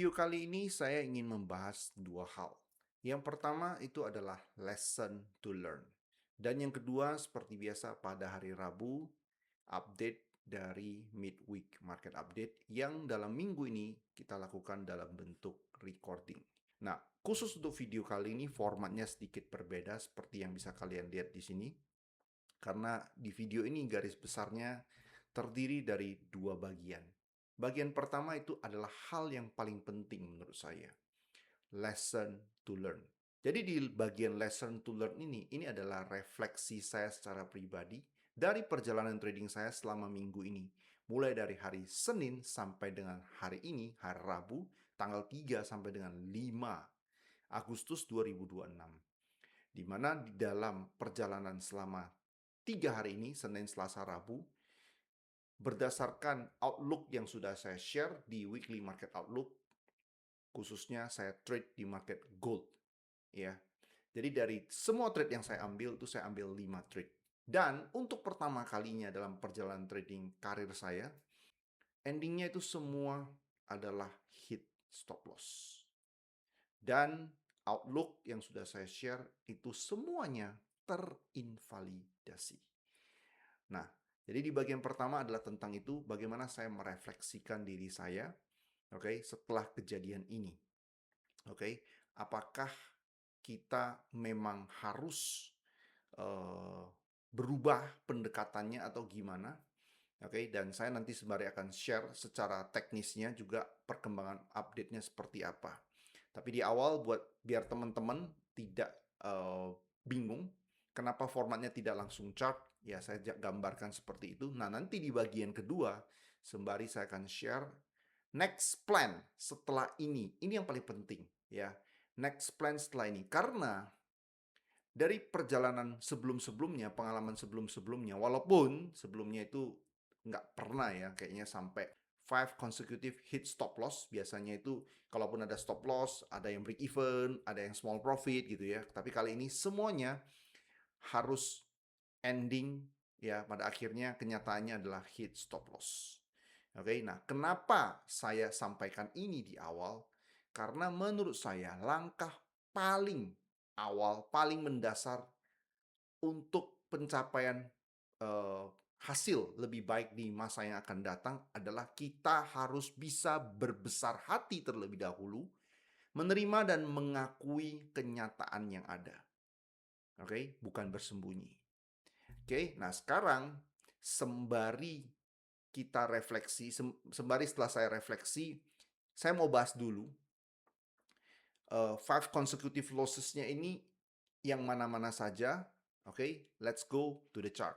video kali ini saya ingin membahas dua hal. Yang pertama itu adalah lesson to learn. Dan yang kedua seperti biasa pada hari Rabu, update dari midweek market update yang dalam minggu ini kita lakukan dalam bentuk recording. Nah, khusus untuk video kali ini formatnya sedikit berbeda seperti yang bisa kalian lihat di sini. Karena di video ini garis besarnya terdiri dari dua bagian. Bagian pertama itu adalah hal yang paling penting menurut saya. Lesson to learn. Jadi di bagian lesson to learn ini adalah refleksi saya secara pribadi dari perjalanan trading saya selama minggu ini. Mulai dari hari Senin sampai dengan hari ini, hari Rabu, tanggal 3 sampai dengan 5 Agustus 2026. Di mana di dalam perjalanan selama 3 hari ini, Senin, Selasa, Rabu, berdasarkan outlook yang sudah saya share di weekly market outlook, khususnya saya trade di market gold, ya. Jadi dari semua trade yang saya ambil itu saya ambil 5 trade. Dan untuk pertama kalinya dalam perjalanan trading karir saya, endingnya itu semua adalah hit stop loss. Dan outlook yang sudah saya share itu semuanya terinvalidasi. Nah, jadi di bagian pertama adalah tentang itu, bagaimana saya merefleksikan diri saya, oke, setelah kejadian ini. Oke, apakah kita memang harus berubah pendekatannya atau gimana? Oke, dan saya nanti sembari akan share secara teknisnya juga perkembangan update-nya seperti apa. Tapi di awal biar teman-teman tidak bingung kenapa formatnya tidak langsung chart, ya saya gambarkan seperti itu. Nah, nanti di bagian kedua sembari saya akan share next plan setelah ini. Ini yang paling penting, ya. Next plan setelah ini. Karena dari perjalanan sebelum-sebelumnya, pengalaman sebelum-sebelumnya, walaupun sebelumnya itu nggak pernah ya, kayaknya sampai 5 consecutive hit stop loss. Biasanya itu, kalaupun ada stop loss, ada yang break even, ada yang small profit gitu ya. Tapi kali ini semuanya harus ending, ya, pada akhirnya kenyataannya adalah hit stop loss. Oke, nah kenapa saya sampaikan ini di awal? Karena menurut saya langkah paling awal, paling mendasar untuk pencapaian hasil lebih baik di masa yang akan datang adalah kita harus bisa berbesar hati terlebih dahulu, menerima dan mengakui kenyataan yang ada. Oke, bukan bersembunyi. Oke, nah sekarang sembari kita refleksi, sembari setelah saya refleksi, saya mau bahas dulu 5 consecutive losses-nya ini yang mana-mana saja. Oke, let's go to the chart.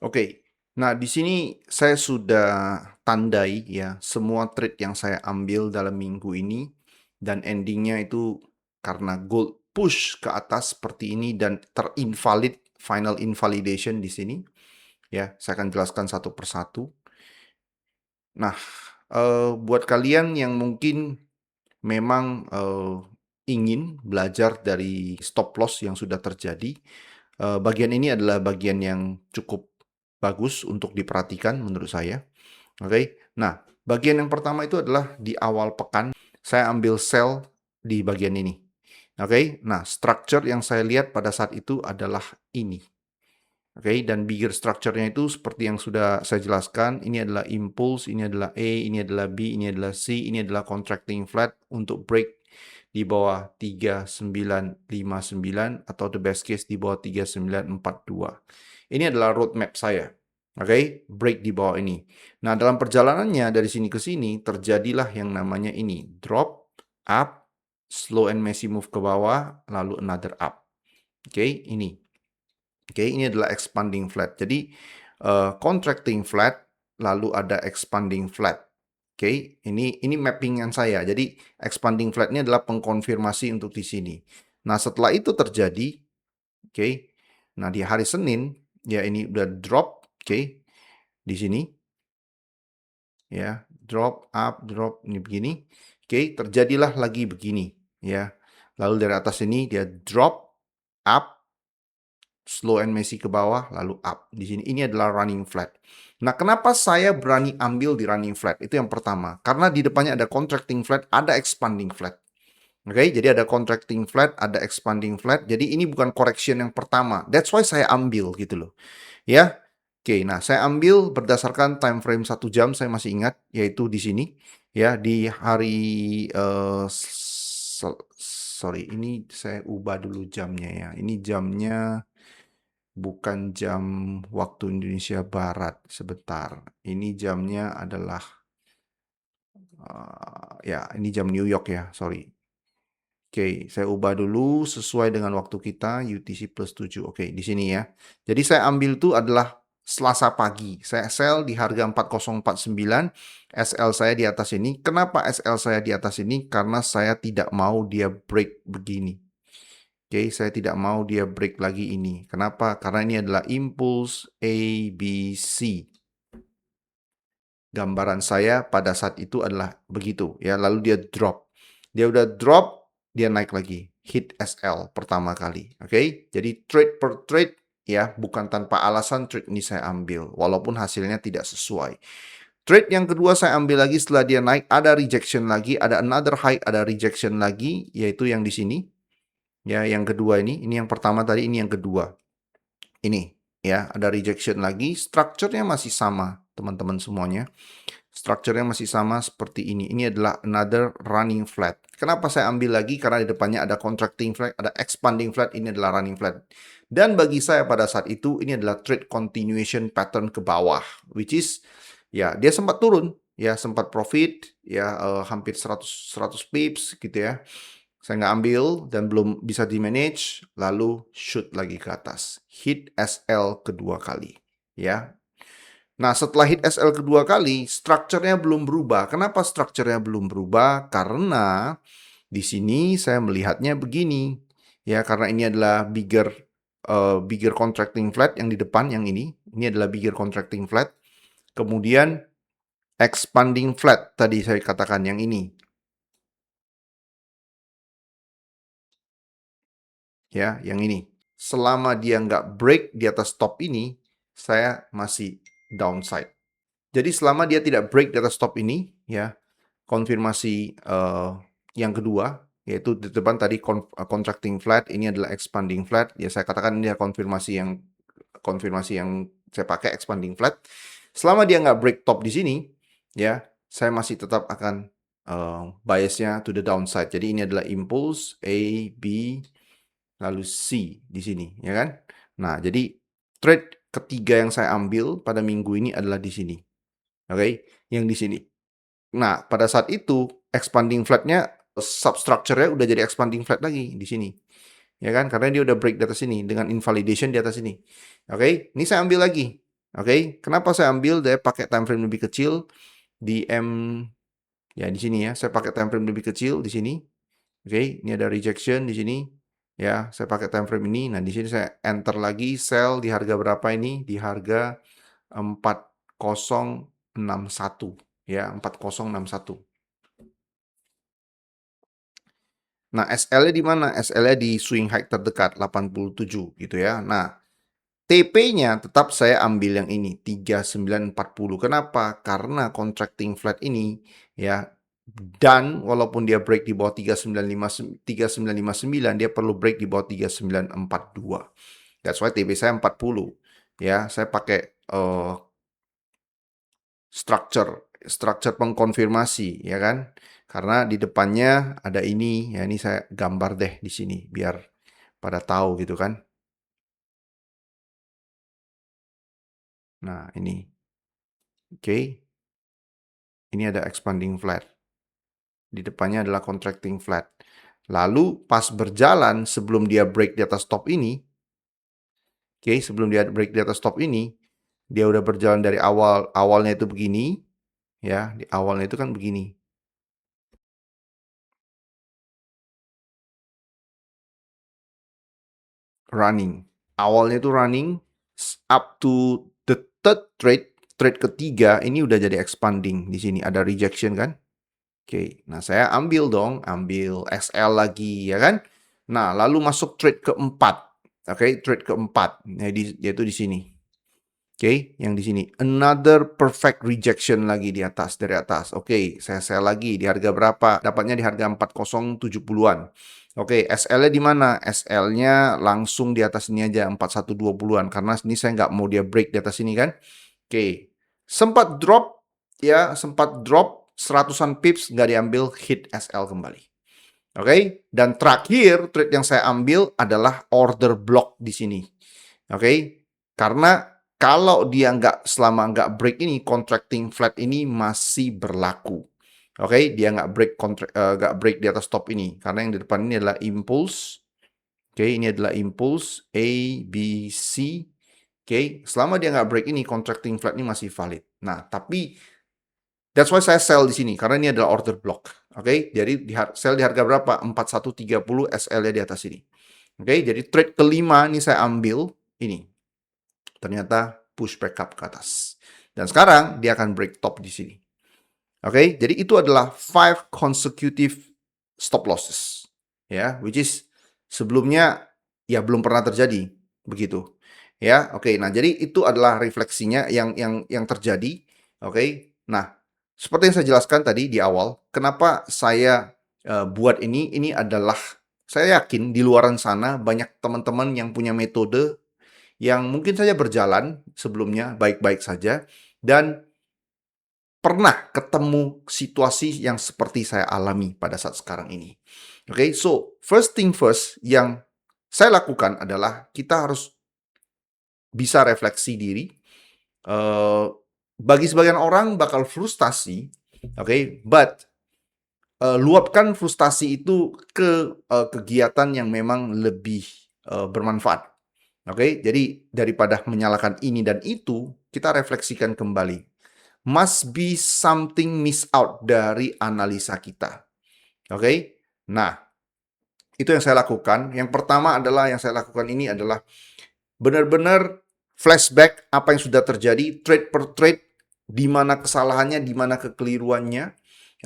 Oke, nah di sini saya sudah tandai ya semua trade yang saya ambil dalam minggu ini dan endingnya itu karena gold push ke atas seperti ini dan terinvalid, final invalidation di sini. Ya, saya akan jelaskan satu persatu. Nah, buat kalian yang mungkin memang ingin belajar dari stop loss yang sudah terjadi, bagian ini adalah bagian yang cukup bagus untuk diperhatikan menurut saya. Oke, nah bagian yang pertama itu adalah di awal pekan saya ambil sell di bagian ini. Oke, nah structure yang saya lihat pada saat itu adalah ini. Oke, dan bigger structure-nya itu seperti yang sudah saya jelaskan, ini adalah impulse, ini adalah A, ini adalah B, ini adalah C, ini adalah contracting flat untuk break di bawah 3959 atau the best case di bawah 3942. Ini adalah roadmap saya. Oke, break di bawah ini. Nah, dalam perjalanannya dari sini ke sini terjadilah yang namanya ini, drop, up, slow and messy move ke bawah, lalu another up. Oke, ini. Oke, ini adalah expanding flat. Jadi contracting flat, lalu ada expanding flat. Oke, ini mappingan saya. Jadi expanding flat ini adalah pengkonfirmasi untuk di sini. Nah, setelah itu terjadi, oke. Nah, di hari Senin, ya ini udah drop, oke, di sini. Ya, drop, up, drop, ini begini. Oke, terjadilah lagi begini, ya. Lalu dari atas ini dia drop, up, slow and messy ke bawah, lalu up. Di sini, ini adalah running flat. Nah, kenapa saya berani ambil di running flat? Itu yang pertama. Karena di depannya ada contracting flat, ada expanding flat. Oke, jadi ada contracting flat, ada expanding flat. Jadi ini bukan correction yang pertama. That's why saya ambil gitu loh. Ya. Oke, nah saya ambil berdasarkan time frame 1 jam, saya masih ingat, yaitu di sini. Ya, di hari, sorry, ini saya ubah dulu jamnya ya. Ini jamnya bukan jam waktu Indonesia Barat. Sebentar. Ini jamnya adalah, ya, ini jam New York ya, sorry. Oke, saya ubah dulu sesuai dengan waktu kita, UTC plus 7. Oke, di sini ya. Jadi saya ambil itu adalah Selasa pagi. Saya sell di harga 4049, SL saya di atas ini. Kenapa SL saya di atas ini? Karena saya tidak mau dia break begini. Oke, saya tidak mau dia break lagi ini. Kenapa? Karena ini adalah impulse ABC. Gambaran saya pada saat itu adalah begitu ya, lalu dia drop. Dia udah drop, dia naik lagi. Hit SL pertama kali. Oke, jadi trade per trade ya, bukan tanpa alasan trade ini saya ambil walaupun hasilnya tidak sesuai. Trade yang kedua saya ambil lagi setelah dia naik, ada rejection lagi, ada another high, ada rejection lagi, yaitu yang di sini. Ya, yang kedua ini yang pertama tadi, ini yang kedua. Ini ya, ada rejection lagi, structure-nya masih sama, teman-teman semuanya. Structure-nya masih sama seperti ini. Ini adalah another running flat. Kenapa saya ambil lagi? Karena di depannya ada contracting flat, ada expanding flat, ini adalah running flat. Dan bagi saya pada saat itu, ini adalah trade continuation pattern ke bawah. Which is, ya dia sempat turun, ya sempat profit, ya hampir 100 pips gitu ya. Saya nggak ambil dan belum bisa di-manage, lalu shoot lagi ke atas. Hit SL kedua kali. Ya, nah, setelah hit SL kedua kali, structure-nya belum berubah. Kenapa structure-nya belum berubah? Karena di sini saya melihatnya begini. Ya, karena ini adalah bigger contracting flat yang di depan, yang ini. Ini adalah bigger contracting flat. Kemudian expanding flat, tadi saya katakan yang ini. Ya, yang ini. Selama dia nggak break di atas top ini, saya masih downside. Jadi selama dia tidak break di atas top ini, ya, konfirmasi yang kedua, yaitu di depan tadi contracting flat, ini adalah expanding flat. Ya, saya katakan ini adalah konfirmasi yang saya pakai, expanding flat. Selama dia nggak break top di sini, ya, saya masih tetap akan biasnya to the downside. Jadi ini adalah impulse A, B, lalu C di sini, ya kan? Nah, jadi trade ketiga yang saya ambil pada minggu ini adalah di sini. Oke, yang di sini. Nah, pada saat itu expanding flat-nya, substructure-nya udah jadi expanding flat lagi di sini. Ya kan? Karena dia udah break di atas sini dengan invalidation di atas sini. Oke, ini saya ambil lagi. Oke, kenapa saya ambil? Dia pakai time frame lebih kecil di ya di sini ya. Saya pakai time frame lebih kecil di sini. Oke, ini ada rejection di sini. Ya, saya pakai time frame ini. Nah, di sini saya enter lagi sell di harga berapa ini? Di harga 4061 ya, 4061. Nah, SL-nya di mana? SL-nya di swing high terdekat 87 gitu ya. Nah, TP-nya tetap saya ambil yang ini 3940. Kenapa? Karena contracting flat ini ya, dan walaupun dia break di bawah 3959, dia perlu break di bawah 3942. That's why TP saya 40. Ya, saya pakai structure pengkonfirmasi ya kan, karena di depannya ada ini ya, ini saya gambar deh di sini biar pada tahu gitu kan. Nah, ini oke, ini ada expanding flat, di depannya adalah contracting flat. Lalu pas berjalan sebelum dia break di atas top ini, oke, sebelum dia break di atas top ini, dia udah berjalan dari awalnya itu begini ya, di awalnya itu kan begini, running. Awalnya itu running up to the third trade ketiga ini udah jadi expanding. Di sini ada rejection kan? Oke, nah saya ambil dong, ambil SL lagi ya kan? Nah, lalu masuk trade keempat. Oke, trade keempat, yaitu di sini. Oke, yang di sini. Another perfect rejection lagi di atas, dari atas. Oke, saya sell lagi di harga berapa? Dapatnya di harga 4070-an. Oke, SL-nya di mana? SL-nya langsung di atas ini aja, 4120-an. Karena ini saya nggak mau dia break di atas ini kan. Oke, sempat drop, ya, sempat drop seratusan pips, nggak diambil, hit SL kembali. Oke, dan terakhir trade yang saya ambil adalah order block di sini. Oke, karena kalau dia selama nggak break ini, contracting flat ini masih berlaku. Oke, dia nggak break di atas top ini, karena yang di depan ini adalah impulse. Oke, ini adalah impulse A, B, C. Oke, selama dia nggak break ini, contracting flat ini masih valid. Nah, tapi that's why saya sell di sini, karena ini adalah order block. Oke, jadi sell di harga berapa? 4130, SL-nya di atas ini. Oke, jadi trade kelima ini saya ambil ini. Ternyata push back up ke atas. Dan sekarang dia akan break top di sini. Oke, jadi itu adalah 5 consecutive stop losses. Ya, which is sebelumnya ya belum pernah terjadi begitu. Ya, oke. Nah, jadi itu adalah refleksinya yang terjadi. Oke. Nah, seperti yang saya jelaskan tadi di awal, kenapa saya buat ini adalah saya yakin di luaran sana banyak teman-teman yang punya metode yang mungkin saja berjalan sebelumnya baik-baik saja dan pernah ketemu situasi yang seperti saya alami pada saat sekarang ini. Oke, so first thing first yang saya lakukan adalah kita harus bisa refleksi diri. Bagi sebagian orang bakal frustasi, oke, but luapkan frustasi itu ke kegiatan yang memang lebih bermanfaat. Oke, jadi daripada menyalahkan ini dan itu, kita refleksikan kembali. Must be something miss out dari analisa kita. Oke, nah itu yang saya lakukan. Yang pertama adalah yang saya lakukan ini adalah benar-benar flashback apa yang sudah terjadi, trade per trade, di mana kesalahannya, di mana kekeliruannya.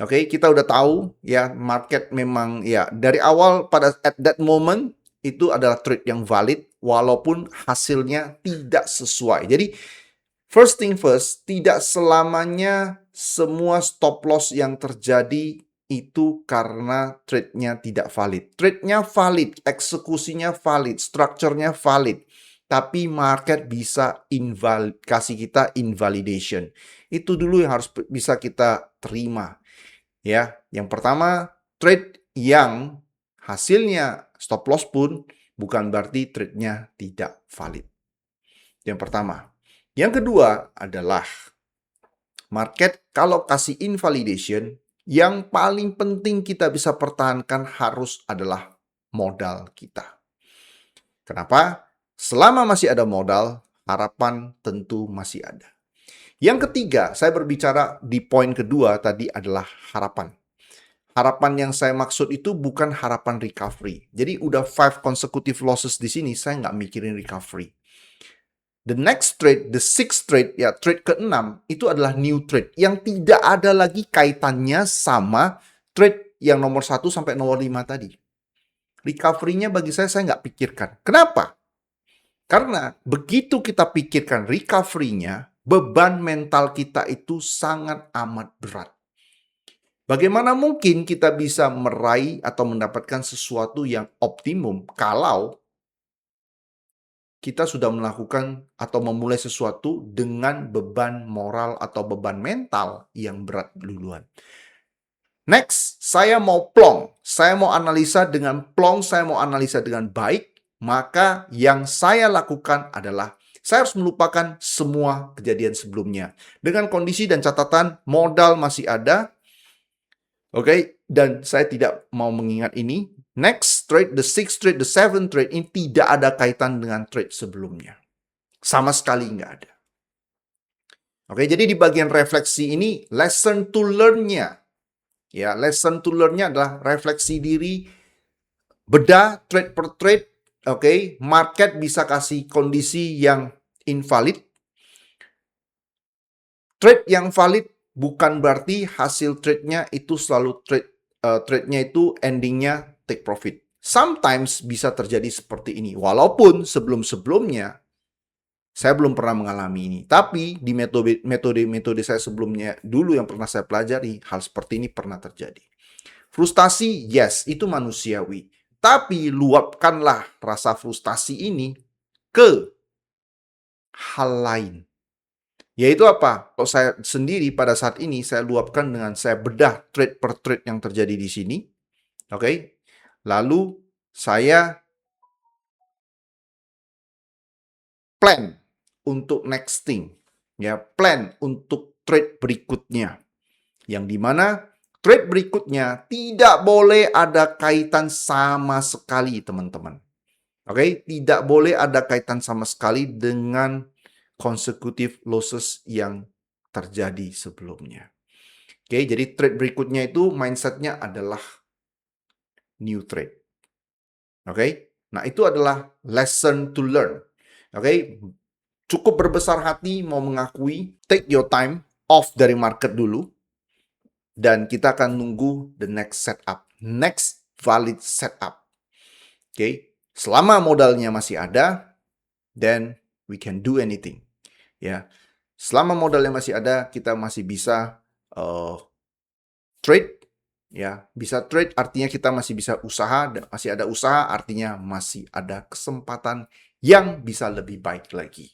Oke, kita udah tahu ya market memang ya dari awal pada at that moment itu adalah trade yang valid walaupun hasilnya tidak sesuai. Jadi first thing first, tidak selamanya semua stop loss yang terjadi itu karena trade-nya tidak valid. Trade-nya valid, eksekusinya valid, structure-nya valid. Tapi market bisa kasih kita invalidation. Itu dulu yang harus bisa kita terima. Ya, yang pertama, trade yang hasilnya stop loss pun bukan berarti trade-nya tidak valid. Yang pertama. Yang kedua adalah market kalau kasih invalidation, yang paling penting kita bisa pertahankan harus adalah modal kita. Kenapa? Selama masih ada modal, harapan tentu masih ada. Yang ketiga, saya berbicara di poin kedua tadi adalah harapan. Harapan yang saya maksud itu bukan harapan recovery. Jadi udah 5 consecutive losses di sini, saya nggak mikirin recovery. The next trade, the sixth trade, ya trade ke-6, itu adalah new trade yang tidak ada lagi kaitannya sama trade yang nomor 1 sampai nomor 5 tadi. Recovery-nya bagi saya nggak pikirkan. Kenapa? Karena begitu kita pikirkan recovery-nya, beban mental kita itu sangat amat berat. Bagaimana mungkin kita bisa meraih atau mendapatkan sesuatu yang optimum kalau kita sudah melakukan atau memulai sesuatu dengan beban moral atau beban mental yang berat duluan. Next, saya mau plong. Saya mau analisa dengan plong, saya mau analisa dengan baik. Maka yang saya lakukan adalah saya harus melupakan semua kejadian sebelumnya. Dengan kondisi dan catatan modal masih ada. Oke, dan saya tidak mau mengingat ini. Next trade, the sixth trade, the seventh trade ini tidak ada kaitan dengan trade sebelumnya. Sama sekali nggak ada. Oke, jadi di bagian refleksi ini, lesson to learn-nya. Ya, lesson to learn-nya adalah refleksi diri, bedah trade per trade. Oke, market bisa kasih kondisi yang invalid. Trade yang valid bukan berarti hasil trade-nya itu selalu trade-nya itu ending-nya take profit. Sometimes bisa terjadi seperti ini. Walaupun sebelum-sebelumnya saya belum pernah mengalami ini. Tapi di metode saya sebelumnya dulu yang pernah saya pelajari, hal seperti ini pernah terjadi. Frustasi, yes, itu manusiawi. Tapi luapkanlah rasa frustasi ini ke hal lain. Yaitu apa? Kalau saya sendiri pada saat ini, saya luapkan dengan saya bedah trade per trade yang terjadi di sini. Oke. Lalu saya plan untuk nexting. Ya, plan untuk trade berikutnya. Yang dimana trade berikutnya tidak boleh ada kaitan sama sekali, teman-teman. Oke, tidak boleh ada kaitan sama sekali dengan consecutive losses yang terjadi sebelumnya. Oke, jadi trade berikutnya itu mindsetnya adalah new trade. Oke, nah itu adalah lesson to learn. Oke, cukup berbesar hati mau mengakui, take your time off dari market dulu, dan kita akan nunggu the next setup, next valid setup. Oke, selama modalnya masih ada, then we can do anything. Ya, selama modalnya masih ada, kita masih bisa trade. Ya, bisa trade artinya kita masih bisa usaha, dan masih ada usaha artinya masih ada kesempatan yang bisa lebih baik lagi.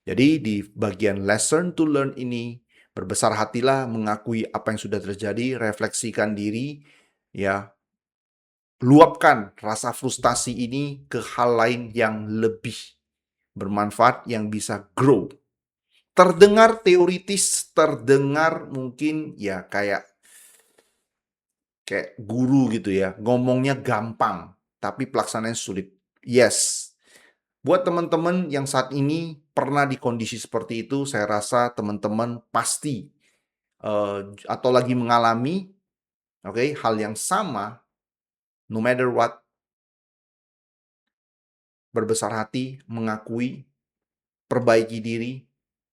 Jadi di bagian lesson to learn ini, berbesar hatilah mengakui apa yang sudah terjadi, refleksikan diri, ya, luapkan rasa frustasi ini ke hal lain yang lebih bermanfaat, yang bisa grow. Terdengar teoritis, terdengar mungkin ya kayak guru gitu ya, ngomongnya gampang, tapi pelaksanaannya sulit. Yes, buat teman-teman yang saat ini pernah di kondisi seperti itu, saya rasa teman-teman pasti atau lagi mengalami, oke, hal yang sama. No matter what, berbesar hati, mengakui, perbaiki diri,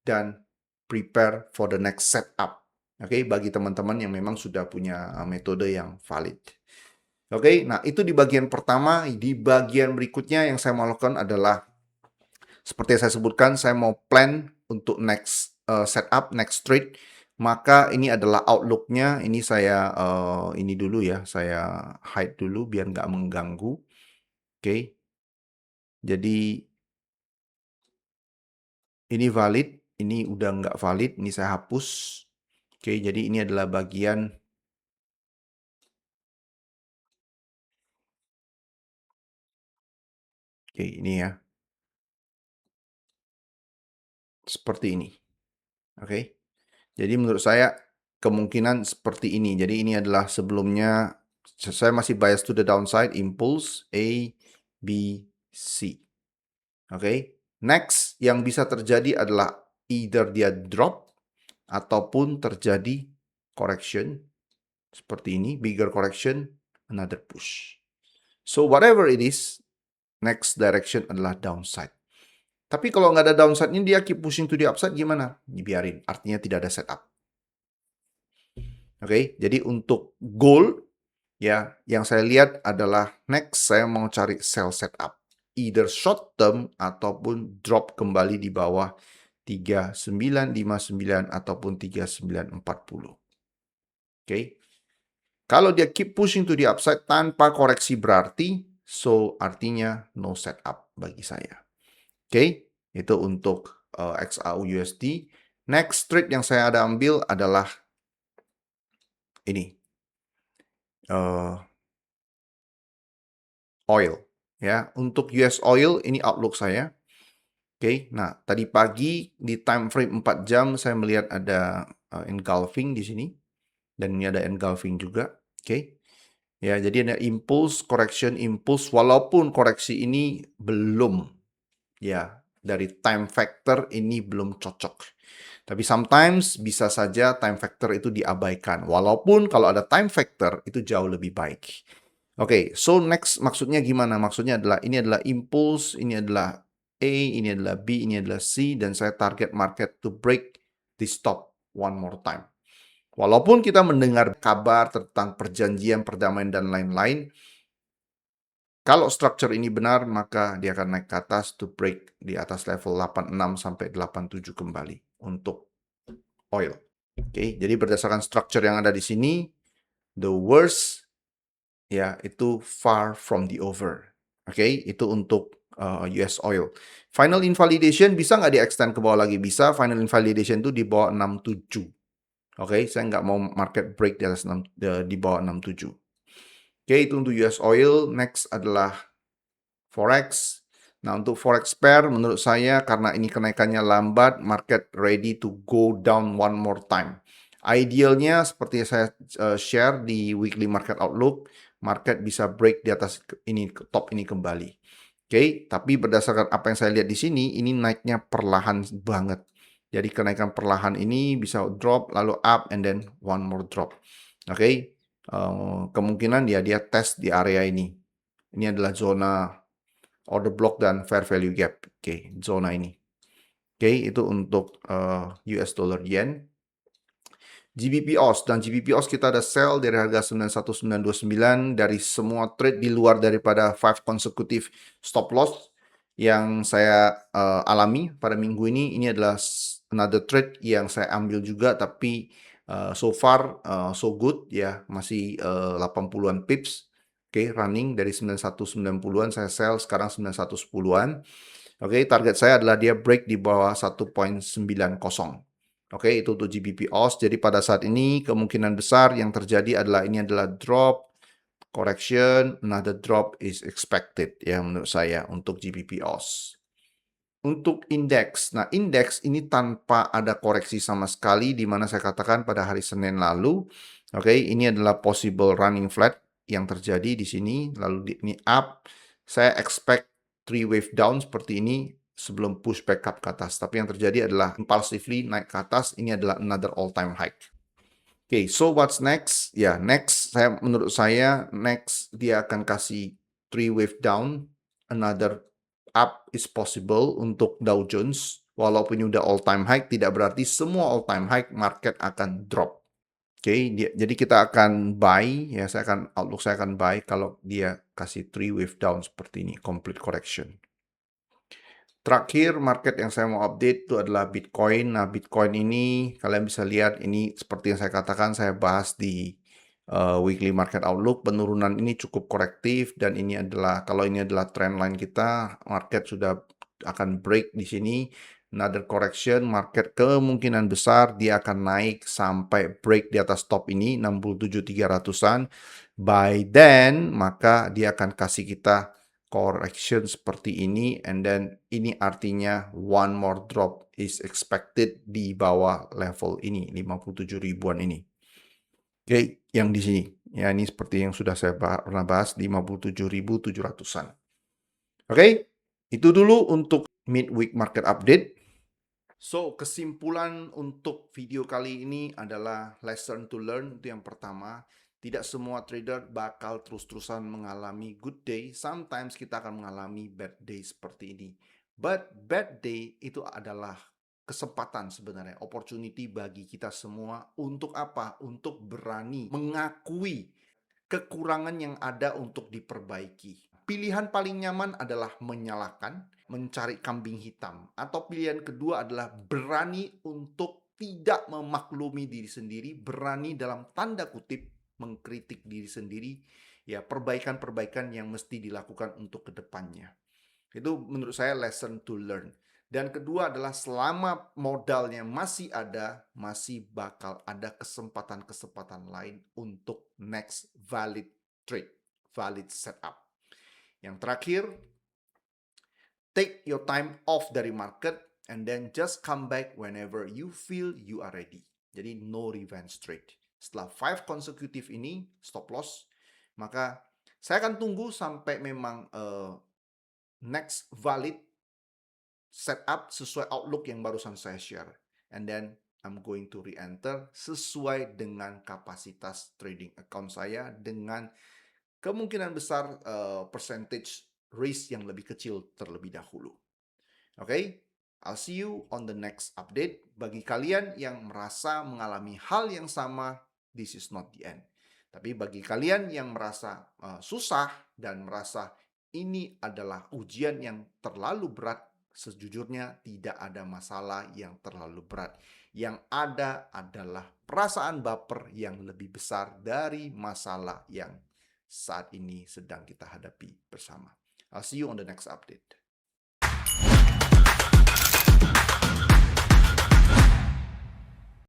dan prepare for the next setup. Oke, bagi teman-teman yang memang sudah punya metode yang valid. Oke, nah itu di bagian pertama. Di bagian berikutnya yang saya mau lakukan adalah seperti yang saya sebutkan, saya mau plan untuk next setup, next trade. Maka ini adalah outlook-nya. Ini saya ini dulu ya, saya hide dulu biar nggak mengganggu. Oke, jadi ini valid, ini udah nggak valid, ini saya hapus. Oke, jadi ini adalah bagian ini ya. Seperti ini. Oke. Jadi menurut saya kemungkinan seperti ini. Jadi ini adalah sebelumnya saya masih bias to the downside, impulse A, B, C. Oke. Next yang bisa terjadi adalah either dia drop ataupun terjadi correction seperti ini, bigger correction, another push. So whatever it is, next direction adalah downside. Tapi kalau nggak ada downside ini dia keep pushing to the upside gimana? Dibiarin, artinya tidak ada setup. Oke, jadi untuk goal ya, yang saya lihat adalah next saya mau cari sell setup. Either short term ataupun drop kembali di bawah 3959 ataupun 3940. Oke. Kalau dia keep pushing to the upside tanpa koreksi berarti, so artinya no setup bagi saya. Oke, itu untuk XAU USD. Next trade yang saya ada ambil adalah ini. Oil ya. Untuk US oil ini outlook saya. Oke. Nah, tadi pagi di time frame 4 jam saya melihat ada engulfing di sini dan ini ada engulfing juga. Oke. Ya, jadi ada impulse, correction, impulse walaupun koreksi ini belum ya dari time factor ini belum cocok. Tapi sometimes bisa saja time factor itu diabaikan. Walaupun kalau ada time factor itu jauh lebih baik. Oke, so next maksudnya gimana? Maksudnya adalah ini adalah impulse, ini adalah A, ini adalah B, ini adalah C, dan saya target market to break this top one more time. Walaupun kita mendengar kabar tentang perjanjian perdamaian dan lain-lain, Kalau structure ini benar, maka dia akan naik ke atas to break di atas level 86 sampai 87 kembali untuk oil. Oke, jadi berdasarkan structure yang ada di sini, the worst ya itu far from the over. Oke, itu untuk US oil. Final invalidation bisa nggak di-extend ke bawah lagi? Bisa. Final invalidation itu di bawah 67. Oke, saya nggak mau market break di atas di bawah 67. Oke, itu untuk US oil. Next adalah Forex. Nah, untuk Forex pair, menurut saya karena ini kenaikannya lambat, market ready to go down one more time. Idealnya, seperti saya share di weekly market outlook, market bisa break di atas ini, top ini kembali. Oke, tapi berdasarkan apa yang saya lihat di sini, ini naiknya perlahan banget. Jadi kenaikan perlahan ini bisa drop, lalu up, and then one more drop. Oke, kemungkinan dia tes di area ini. Ini adalah zona order block dan fair value gap. Oke, zona ini. Oke, itu untuk US dollar yen. GBP OS dan GBP OS kita ada sell dari harga 91929 dari semua trade di luar daripada 5 consecutive stop loss yang saya alami pada minggu ini. Ini adalah another trade yang saya ambil juga, tapi so far so good ya, masih 80-an pips. Oke, running dari 9190-an saya sell, sekarang 9110-an. Oke, target saya adalah dia break di bawah 1.90. Oke, itu untuk GBP OS. Jadi pada saat ini kemungkinan besar yang terjadi adalah ini adalah drop, correction, another drop is expected ya menurut saya untuk GBP OS. Untuk indeks, nah indeks ini tanpa ada koreksi sama sekali di mana saya katakan pada hari Senin lalu, oke, ini adalah possible running flat yang terjadi di sini, lalu ini up, saya expect 3 wave down seperti ini sebelum push back up ke atas. Tapi yang terjadi adalah impulsively naik ke atas, ini adalah another all time high. Oke, so what's next? Ya, next menurut saya next dia akan kasih 3 wave down, another up is possible untuk Dow Jones. Walaupun udah all time high, tidak berarti semua all time high market akan drop. Oke, jadi kita akan buy ya, outlook saya akan buy kalau dia kasih 3 wave down seperti ini, complete correction. Terakhir, market yang saya mau update itu adalah Bitcoin. Nah, Bitcoin ini kalian bisa lihat ini seperti yang saya katakan, saya bahas di weekly market outlook. Penurunan ini cukup korektif dan ini adalah kalau ini adalah trend line kita, market sudah akan break di sini. Another correction, market kemungkinan besar dia akan naik sampai break di atas top ini 67.300-an. By then, maka dia akan kasih kita correction seperti ini, and then ini artinya one more drop is expected di bawah level ini 57 ribuan ini. Oke, yang di sini ya, ini seperti yang sudah saya pernah bahas 57.700-an. Oke, itu dulu untuk midweek market update. So, kesimpulan untuk video kali ini adalah lesson to learn. Itu yang pertama, tidak semua trader bakal terus-terusan mengalami good day. Sometimes kita akan mengalami bad day seperti ini. But bad day itu adalah kesempatan sebenarnya, opportunity bagi kita semua untuk apa? Untuk berani mengakui kekurangan yang ada untuk diperbaiki. Pilihan paling nyaman adalah menyalahkan, mencari kambing hitam. Atau pilihan kedua adalah berani untuk tidak memaklumi diri sendiri, berani dalam tanda kutip mengkritik diri sendiri, ya perbaikan-perbaikan yang mesti dilakukan untuk kedepannya. Itu menurut saya lesson to learn. Dan kedua adalah selama modalnya masih ada, masih bakal ada kesempatan-kesempatan lain untuk next valid trade, valid setup. Yang terakhir, take your time off dari market and then just come back whenever you feel you are ready. Jadi no revenge trade. Setelah 5 consecutive ini, stop loss, maka saya akan tunggu sampai memang next valid setup sesuai outlook yang barusan saya share. And then I'm going to re-enter sesuai dengan kapasitas trading account saya dengan kemungkinan besar percentage risk yang lebih kecil terlebih dahulu. Oke, I'll see you on the next update. Bagi kalian yang merasa mengalami hal yang sama, this is not the end. Tapi bagi kalian yang merasa susah dan merasa ini adalah ujian yang terlalu berat. Sejujurnya tidak ada masalah yang terlalu berat. Yang ada adalah perasaan baper yang lebih besar dari masalah yang saat ini sedang kita hadapi bersama. I'll see you on the next update.